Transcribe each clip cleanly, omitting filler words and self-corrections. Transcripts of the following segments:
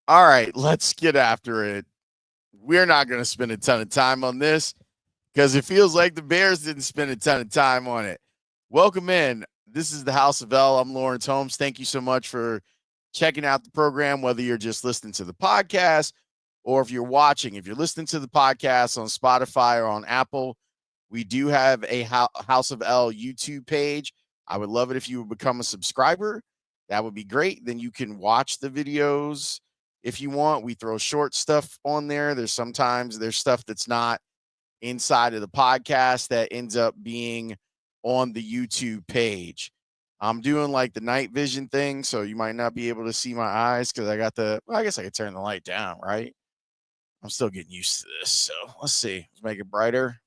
All right, let's get after it. We're not going to spend a ton of time on this because it feels like the Bears didn't spend a ton of time on it. Welcome in. This is the House of L. I'm Lawrence Holmes. Thank you so much for checking out the program, whether you're just listening to the podcast or if you're watching. If you're listening to the podcast on Spotify or on Apple, we do have a House of L YouTube page. I would love it if you would become a subscriber. That would be great. Then you can watch the videos if you want. We throw short stuff on there. There's stuff that's not inside of the podcast that ends up being on the YouTube page. I'm doing like the night vision thing, so you might not be able to see my eyes because I guess I could turn the light down, right? I'm still getting used to this. So let's see. Let's make it brighter.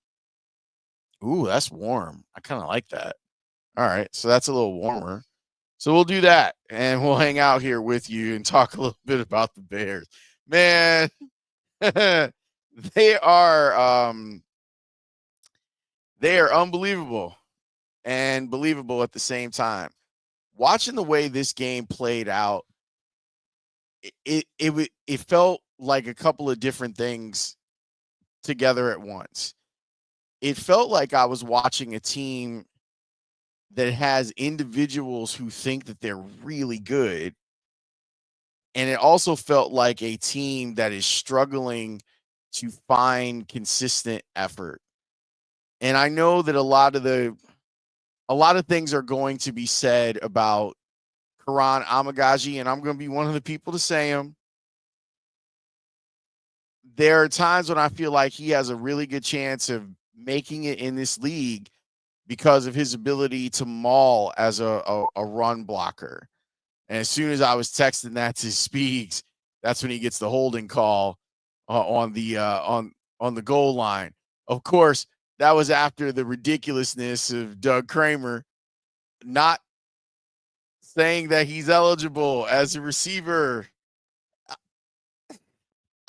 Ooh, that's warm. I kind of like that. All right. So that's a little warmer. So we'll do that and we'll hang out here with you and talk a little bit about the Bears. Man, they are they are unbelievable and believable at the same time. Watching the way this game played out, it felt like a couple of different things together at once. It felt like I was watching a team that has individuals who think that they're really good. And it also felt like a team that is struggling to find consistent effort. And I know that a lot of things are going to be said about Karan Amagaji, and I'm going to be one of the people to say them. There are times when I feel like he has a really good chance of making it in this league because of his ability to maul as a run blocker. And as soon as I was texting that to Speaks, that's when he gets the holding call on the goal line. Of course, that was after the ridiculousness of Doug Kramer not saying that he's eligible as a receiver.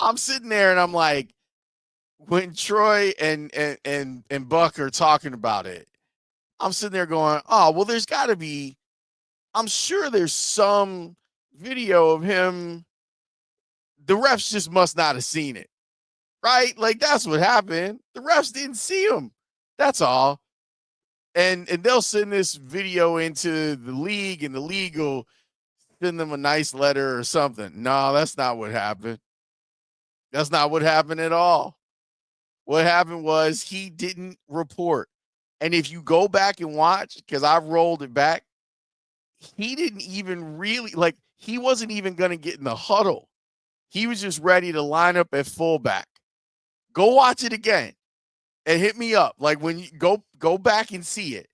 I'm sitting there and I'm like, when Troy and Buck are talking about it, I'm sitting there going, oh well, there's got to be. I'm sure there's some video of him. The refs just must not have seen it, right? Like that's what happened. The refs didn't see him. That's all. And they'll send this video into the league, and the league will send them a nice letter or something. No, that's not what happened. That's not what happened at all. What happened was he didn't report. And if you go back and watch, because I've rolled it back, he didn't even really like he wasn't even going to get in the huddle. He was just ready to line up at fullback. Go watch it again and hit me up. Like when you go back and see it.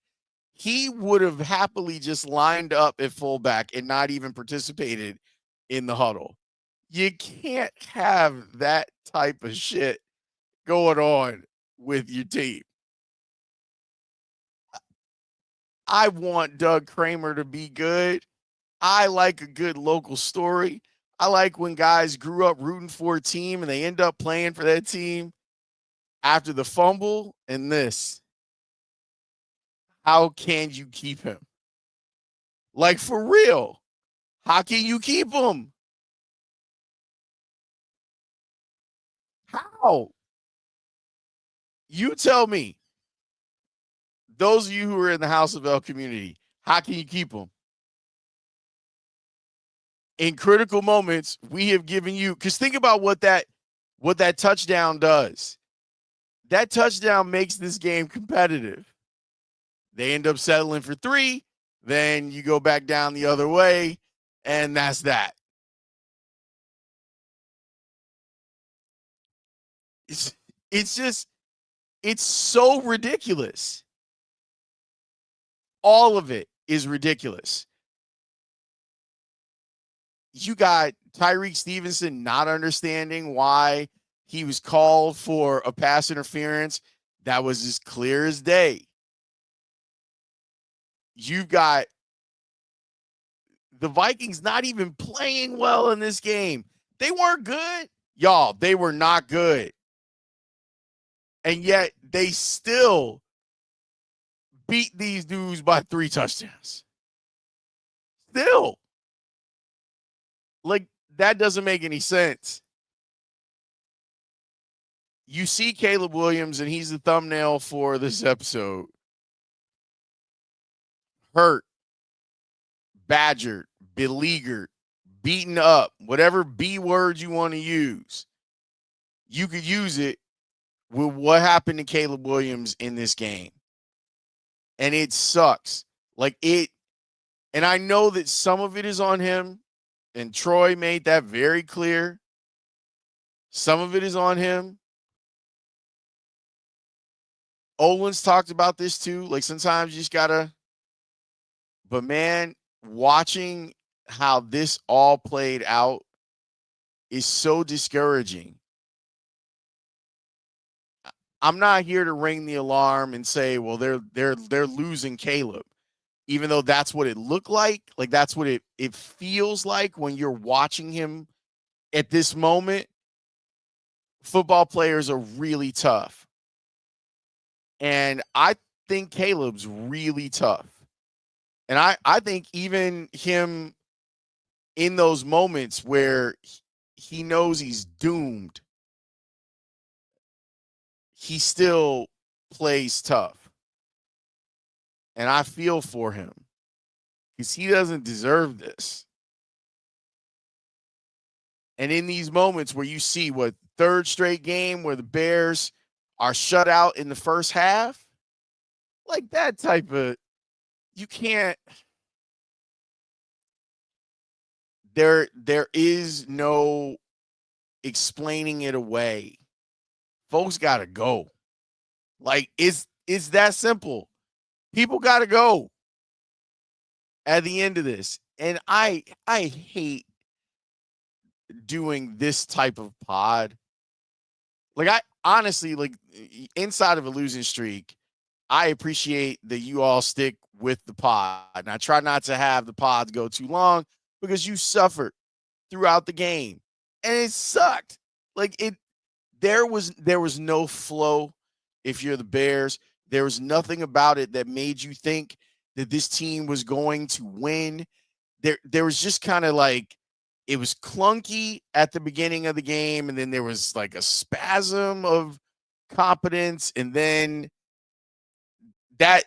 He would have happily just lined up at fullback and not even participated in the huddle. You can't have that type of shit going on with your team. I want Doug Kramer to be good. I like a good local story. I like when guys grew up rooting for a team and they end up playing for that team after the fumble and this. How can you keep him? Like for real. How can you keep him? How? You tell me. Those of you who are in the House of L community, how can you keep them? In critical moments, we have given you because think about what that touchdown does. That touchdown makes this game competitive. They end up settling for 3, then you go back down the other way, and that's that. It's it's just it's so ridiculous. All of it is ridiculous. You got Tyreek Stevenson not understanding why he was called for a pass interference that was as clear as day. You've got the Vikings not even playing well in this game. They weren't good. Y'all, they were not good. And yet they still beat these dudes by 3 touchdowns. Still. Like that doesn't make any sense. You see Caleb Williams, and he's the thumbnail for this episode. Hurt, badgered, beleaguered, beaten up, whatever B word you want to use. You could use it with what happened to Caleb Williams in this game. And it sucks. Like it, and I know that some of it is on him, and Troy made that very clear. Some of it is on him. Olin's talked about this too. Like sometimes you just gotta, but man, watching how this all played out is so discouraging. I'm not here to ring the alarm and say, well, they're losing Caleb, even though that's what it looked like. Like that's what it feels like when you're watching him at this moment. Football players are really tough. And I think Caleb's really tough. And I think even him in those moments where he knows he's doomed, he still plays tough. And I feel for him because he doesn't deserve this. And in these moments where you see what third straight game where the Bears are shut out in the first half, like that type of, you can't, there is no explaining it away. Folks got to go. Like it's that simple. People got to go at the end of this. And I hate doing this type of pod. Like I honestly, like inside of a losing streak, I appreciate that you all stick with the pod. And I try not to have the pods go too long because you suffered throughout the game. And it sucked. Like there was no flow if you're the Bears. There was nothing about it that made you think that this team was going to win. There was just kind of like it was clunky at the beginning of the game, and then there was like a spasm of competence, and then that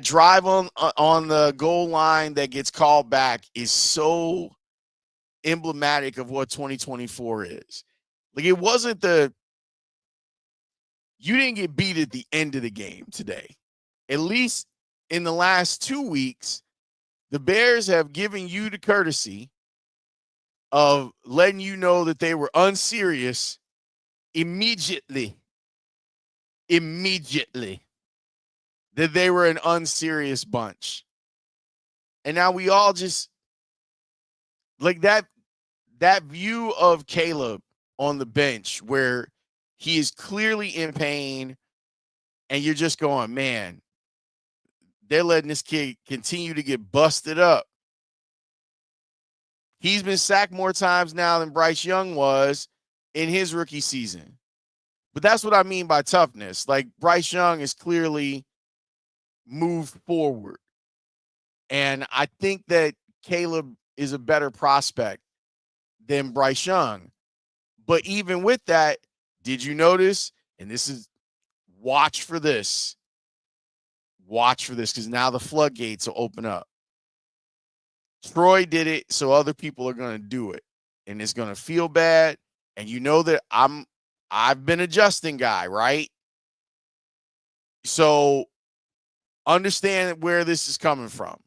drive on the goal line that gets called back is so emblematic of what 2024 is. Like it wasn't you didn't get beat at the end of the game today. At least in the last 2 weeks, the Bears have given you the courtesy of letting you know that they were unserious immediately. Immediately. That they were an unserious bunch. And now we all just like that view of Caleb on the bench where he is clearly in pain and you're just going, man, they're letting this kid continue to get busted up. He's been sacked more times now than Bryce Young was in his rookie season. But that's what I mean by toughness. Like Bryce Young is clearly moved forward. And I think that Caleb is a better prospect than Bryce Young. But even with that, did you notice? And this is watch for this. Watch for this because now the floodgates will open up. Troy did it, so other people are going to do it. And it's going to feel bad. And you know that I've been a Justin guy, right? So understand where this is coming from.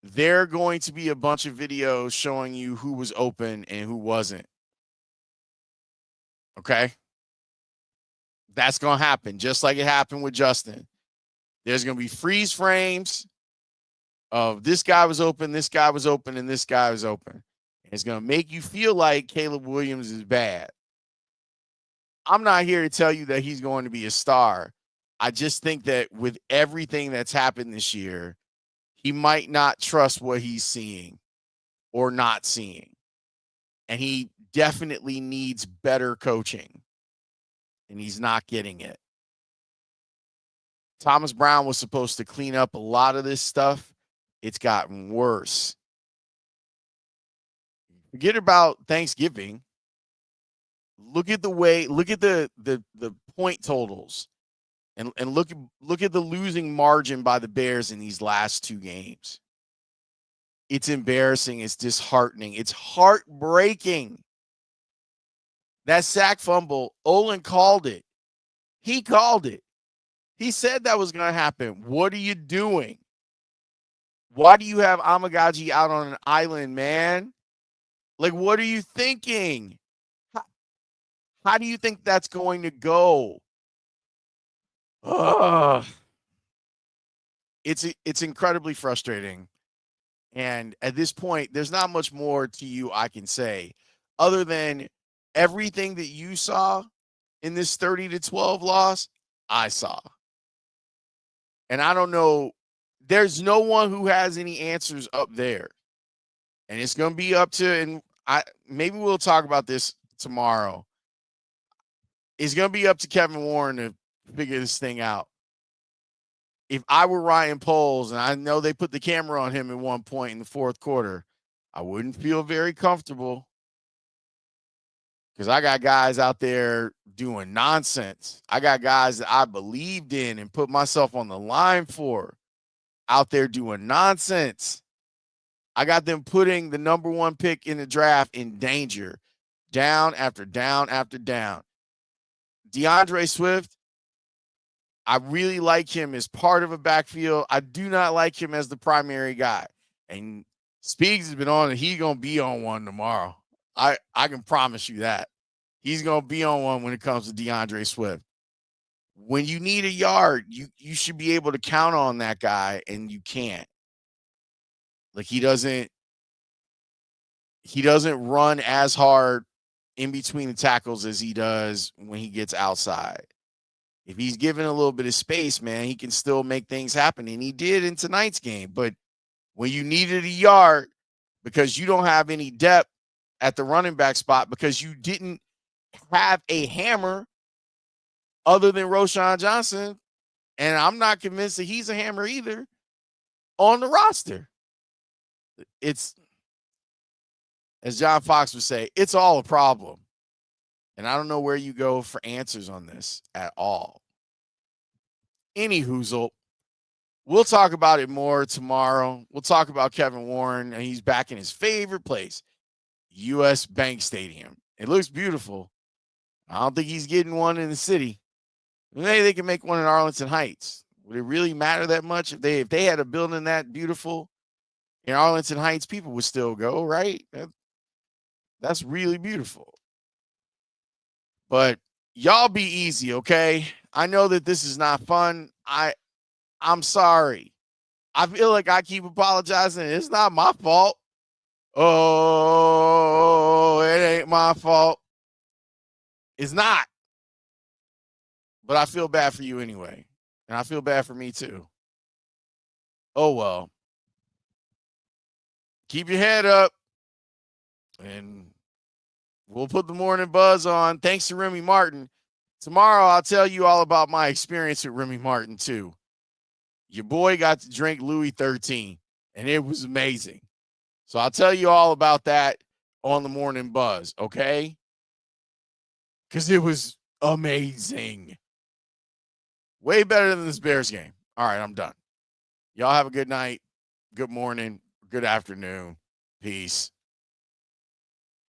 There are going to be a bunch of videos showing you who was open and who wasn't. Okay? That's going to happen, just like it happened with Justin. There's going to be freeze frames of this guy was open, this guy was open, and this guy was open. It's going to make you feel like Caleb Williams is bad. I'm not here to tell you that he's going to be a star. I just think that with everything that's happened this year, he might not trust what he's seeing or not seeing. And he definitely needs better coaching. And he's not getting it. Thomas Brown was supposed to clean up a lot of this stuff It's gotten worse. Forget about Thanksgiving. Look at the point totals and look at the losing margin by the Bears in these last 2 games. It's embarrassing. It's disheartening. It's heartbreaking. That sack fumble, Olin called it. He called it. He said that was going to happen. What are you doing? Why do you have Amagaji out on an island, man? Like, what are you thinking? How do you think that's going to go? Ugh. It's incredibly frustrating. And at this point, there's not much more to you I can say other than everything that you saw in this 30-12 loss, I saw. And I don't know, there's no one who has any answers up there. And it's going to be up to, and maybe we'll talk about this tomorrow. It's going to be up to Kevin Warren to figure this thing out. If I were Ryan Poles, and I know they put the camera on him at one point in the fourth quarter, I wouldn't feel very comfortable because I got guys out there doing nonsense. I got guys that I believed in and put myself on the line for out there doing nonsense. I got them putting the number 1 pick in the draft in danger, down after down after down. DeAndre Swift, I really like him as part of a backfield. I do not like him as the primary guy. And Speaks has been on it. He's going to be on one tomorrow. I can promise you that. He's going to be on one when it comes to DeAndre Swift. When you need a yard, you should be able to count on that guy, and you can't. Like, he doesn't run as hard in between the tackles as he does when he gets outside. If he's given a little bit of space, man, he can still make things happen. And he did in tonight's game. But when you needed a yard because you don't have any depth at the running back spot because you didn't have a hammer other than Roschon Johnson, and I'm not convinced that he's a hammer either, on the roster. It's, as John Fox would say, it's all a problem. And I don't know where you go for answers on this at all. Any hoozle. We'll talk about it more tomorrow. We'll talk about Kevin Warren, and he's back in his favorite place, U.S. Bank Stadium. It looks beautiful. I don't think he's getting one in the city. Maybe they can make one in Arlington Heights. Would it really matter that much if they had a building that beautiful in Arlington Heights? People would still go, right? That's really beautiful. But y'all be easy, okay? I know that this is not fun. I'm sorry. I feel like I keep apologizing. It's not my fault. Oh, it ain't my fault. It's not. But I feel bad for you anyway. And I feel bad for me too. Oh, well. Keep your head up. And we'll put the morning buzz on. Thanks to Remy Martin. Tomorrow, I'll tell you all about my experience with Remy Martin, too. Your boy got to drink Louis 13, and it was amazing. So I'll tell you all about that on the morning buzz, okay? Because it was amazing. Way better than this Bears game. All right, I'm done. Y'all have a good night, good morning, good afternoon. Peace.